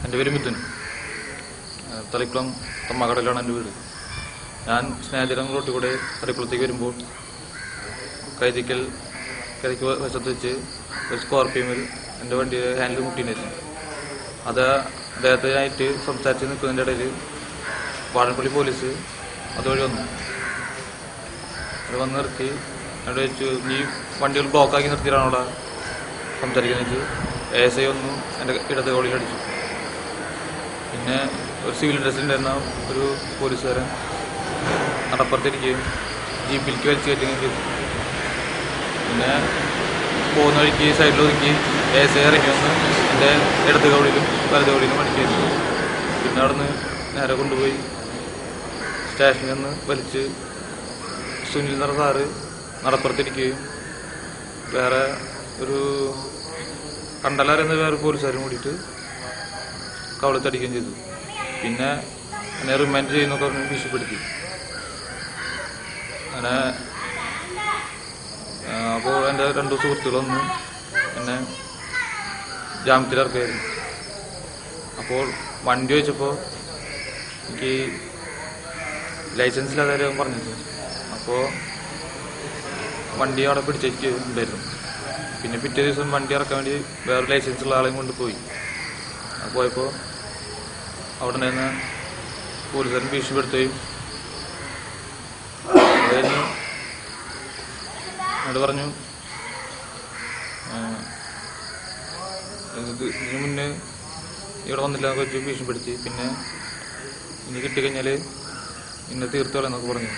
എൻ്റെ പേര് മിഥുൻ. തളിക്കുളം തമ്മക്കടയിലാണ് എൻ്റെ വീട്. ഞാൻ സ്നേഹജനം റോട്ടിൽ കൂടെ തളിക്കുളത്തേക്ക് വരുമ്പോൾ കൈതിക്ക് വശത്ത് വെച്ച് ഒരു സ്കോർപ്പിയോയിൽ എൻ്റെ വണ്ടിയുടെ ഹാൻഡിൽ മുട്ടിയിരുന്നു. അത് അദ്ദേഹത്തിനായിട്ട് സംസാരിച്ച് നിൽക്കുന്നതിൻ്റെ ഇടയിൽ വാഴപ്പള്ളി പോലീസ് അതുവഴി വന്നു. അത് വന്ന് നിർത്തി എന്നോട് ചോദിച്ചു, നീ വണ്ടികൾ ബ്ലോക്കാക്കി നിർത്തിയിട്ടാണ് അവിടെ സംസാരിക്കുന്നത്. ASI വന്നു എൻ്റെ ഇടത് കോളിൽ അടിച്ചു. പിന്നെ ഒരു സിവിൽ ഡ്രസ്സിലുണ്ടായിരുന്ന ഒരു പോലീസുകാരൻ നടപ്പുറത്തിരിക്കുകയും ജീപ്പിലേക്ക് വലിച്ചു കയറ്റുകയും ചെയ്തു. പിന്നെ പോകുന്ന വഴിക്ക് സൈഡിൽ ഒതുക്കി ASI ഇറങ്ങി വന്ന് എൻ്റെ ഇടത് കോളിലും വലത് കോളിലും അടിക്കുകയായിരുന്നു. പിന്നെ അവിടെ നിന്ന് നേരെ കൊണ്ടുപോയി സ്റ്റേഷനിൽ നിന്ന് വലിച്ച് സുനിൽ എന്ന സാറ് നടപ്പുറത്തിരിക്കുകയും വേറെ ഒരു കണ്ടലാരെന്ന വേറെ പോലീസുകാരും കൂടിയിട്ട് കവളത്തടിക്കുകയും ചെയ്തു. പിന്നെ എന്നെ റിമാൻഡ് ചെയ്യുന്നൊക്കെ പറഞ്ഞ് ഭീഷണിപ്പെടുത്തി. അങ്ങനെ അപ്പോൾ എൻ്റെ 2 സുഹൃത്തുക്കളൊന്ന് എന്നെ ജാമ്യത്തിലിറക്കുകയായിരുന്നു. അപ്പോൾ വണ്ടി വെച്ചപ്പോൾ എനിക്ക് ലൈസൻസ് ഇല്ലാതെ പറഞ്ഞിരുന്നു. അപ്പോൾ വണ്ടി അവിടെ പിടിച്ചേക്ക് ഉണ്ടായിരുന്നു. പിന്നെ പിറ്റേ ദിവസം വണ്ടി ഇറക്കാൻ വേണ്ടി വേറെ ലൈസൻസ് ഉള്ള ആളെയും കൊണ്ട് പോയി. പോയപ്പോൾ അവിടെ നിന്ന് പോലീസുകാരൻ ഭീഷണിപ്പെടുത്തുകയും അതായിരുന്നു എന്നോട് പറഞ്ഞു, ഇതിന് മുന്നേ ഇവിടെ വന്നില്ല എന്നൊക്കെ വെച്ച് ഭീഷണിപ്പെടുത്തി. പിന്നെ ഇനി കിട്ടിക്കഴിഞ്ഞാൽ ഇന്നെ തീർത്തോളെന്നൊക്കെ പറഞ്ഞു.